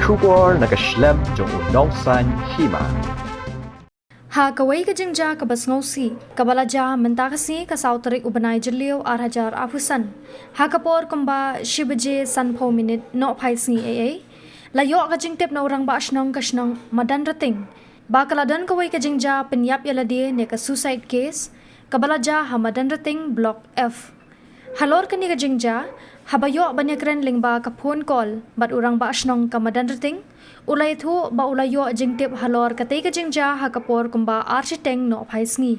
Shubor nakaslem jong unongsan hima. Ha kawai ka jingja ka basngausi kabalaja mentakasi ka sautrik ubanai jeliu arhajar afusan ha kapor kumba shibaje sanpho minute no phaisni aa layo ka jingtep na orang ba asnong kasnong madan rating bakaladan kawai ka jingja penyap yalade ne ka suicide case kabalaja ha madan rating block F halor kani ka jingja habayo banyakren lingba ka phone call bat orang ba asnong ka madan rating ulai thu ba ulayo jingtep halor katei ka jingja ha kapor kumba architeng no phaisngi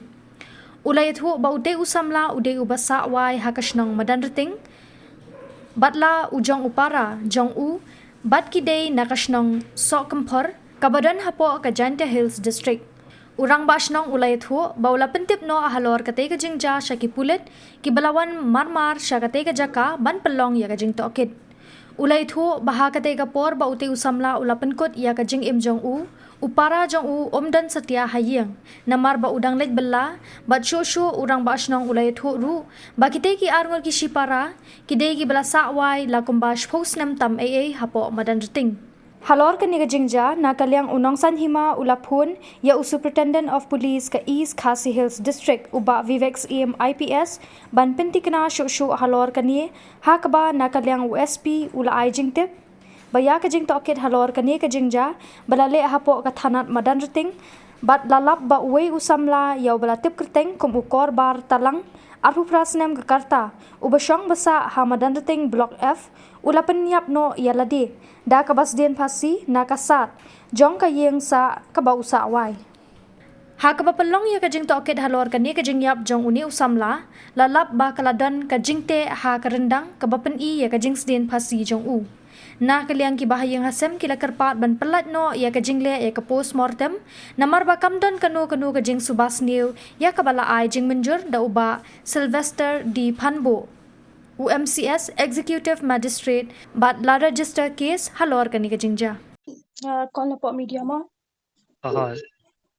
ulai thu ba ude usamla ude ubasa wai ha kasnong madan rating batla ujong upara jong u bat kidei nakasnong sok kampor kabadan hapo ka Janta Hills district urang basnong ulai thu ba ula pentip no halor katei ka jingja shaki pulet ki balawan marmar shakatei ka jaka ban pelong ya ka jing tokit ulai thu baha katei ka por ba uti usamla ulapan kot ya ka jing im jong u upara jong u omdan satya hayeng namar ba udang let bella bat shu urang basnong ulai thu ru ba kitei ki arngor ki shipara kidei ki bala sawai la kumbash phosnam tam aa hapo madan riting halor ka niga jingja na kalyang unongsan hima ulapun ya Superintendent of Police ka East Khasi Hills District uba Vivex EM IPS ban pentikna shu halor kani hakba na kalyang USP ula ai jingtip baya ka jing tokit halor kani ka jingja balale hapo ka thanat madan riting bat lalap ba uwe usamla yaw bala tip kerteng kum ukor bar talang arhu prasnem ka karta ubasyong basa ha madan riting block F ula penyap no yaladi da kabas den pasi nakasat jong kayeng sa kabausa wai ha kapapalong ya kajing tokit halor kani kajing yap jong uni usamla lalap ba kaladan kajingte ha karendang kabapen i ya kajing sden pasi jong u na kaliang ki bahayang hasem kila kerpat ban pelat no ya kajing le ya ka postmortem namar ba kamdan kanu kajing subas new ya kabala ai jing menjur da uba Sylvester D Panbo UMCS Executive Magistrate bat la register case halor kani ka jingja Kau lapor media mah. Aha,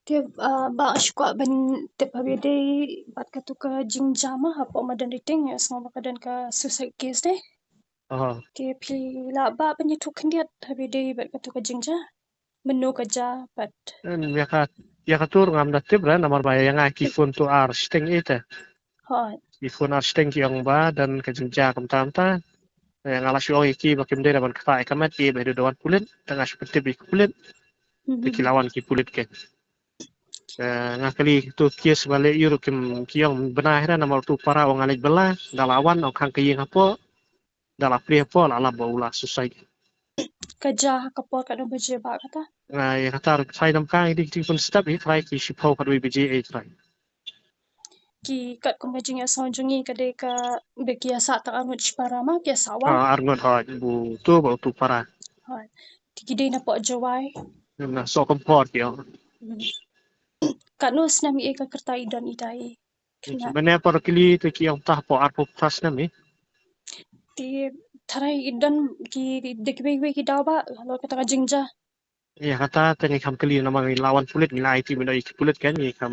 Dia ba syukwa ben tip habide bat katu ka jingja mah hapo madan riting ya semua kadan ka suicide case deh. aha. Dia pilih la ba penyetuk kendiat habide bat katu ka jingja. Menu kerja bat. Ya katur ngam datib ran namar bayang kifun tu arsteng ite. Ha. Kifun arsteng ki yang ba dan kejengja kamta yang alas yo iki bakim dia ban kata ekamat ki bedo doan kulit tengah seperti bi kulit dikilawan ki kulit ke. Ngakali tu kies balik yuru kim kiyong benah ran namar tu para wong alik bela dalawan ok hang kiyeng apo dalap pri apo la baula susai. Kerja kapor kat baje ba kata. Ya kata sai nam kang di pun step i try ki shipau kat BJ try. Ki kat kong jing ya sonjungi kade ka bekiasa tak anut para mah kiasa wa. Arngon ha bu tu para. Ha. Tikide na po jawai. Na so kompor yo. Kat no snami e ka kertai dan idai. Kena Bene por kili tu ki yang tah po arpo pras na mi. ti tarai dan ki dekbe ki daw ba lo kata ka jingja. Ya kata tengi kam kili na mga lawan pulit nila IT mina iki pulit kan ni kam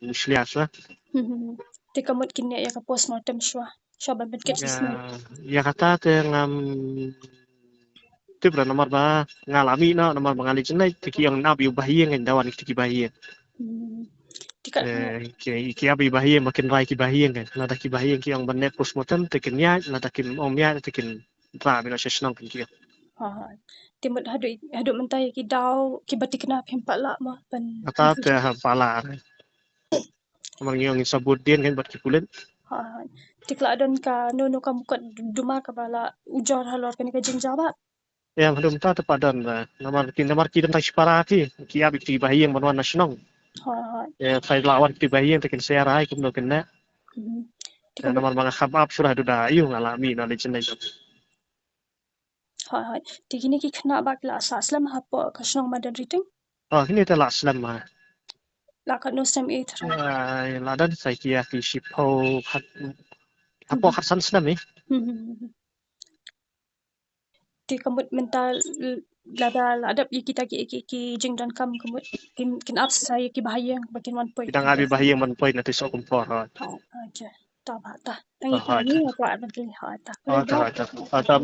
muslias lah. Ti kamot kini ya ka postmortem shwa. Shwa ban ket sismi. Ya kata tengam tibra nomor ba ngalami na nomor mengali jenai tiki yang nabi bahiyeng yang dawan tiki bahiyeng. Ti kat Ki abi bahiyeng makin rai ki bahiyeng kan. Nada ki bahiyeng ki yang benet postmortem tekin nya nada ki omnya tekin ra mina sesnong ki. ha timut hadu mentai ki daw ki bati kena hempat la mah ban. Kata te pala. Nomor yang sabut din kan buat ki pulit. Ha ti kladon ka no kamu kat duma ka bala ujor halor kan ka jingja ba. Ya belum tahu tepadan nomor ki tentang separa ki abi ki bahiyeng banwan nasional. Ha Ya saya lawan ki bahiyeng tekin saya rai kum no kena. ti Nomor mga khabab surah duda ayu ngalami na jenai. ha ti kini ki kena ba kla asaslam hapo ka snong madan riting. Oh ini telah selam mah. La kat no stem e tra. Ladan saya kia ki shipau hat apa khasan selam ni. Ti kamut mental lada kita ki jingdan kam kamut kin up saya ki bahaya bakin 1 point. Kita ngabi bahiyeng man point na tiso kumpor. Okay. Ta ba ta. Tangi tangi apa ada ha ta. Oh ta ta. Ta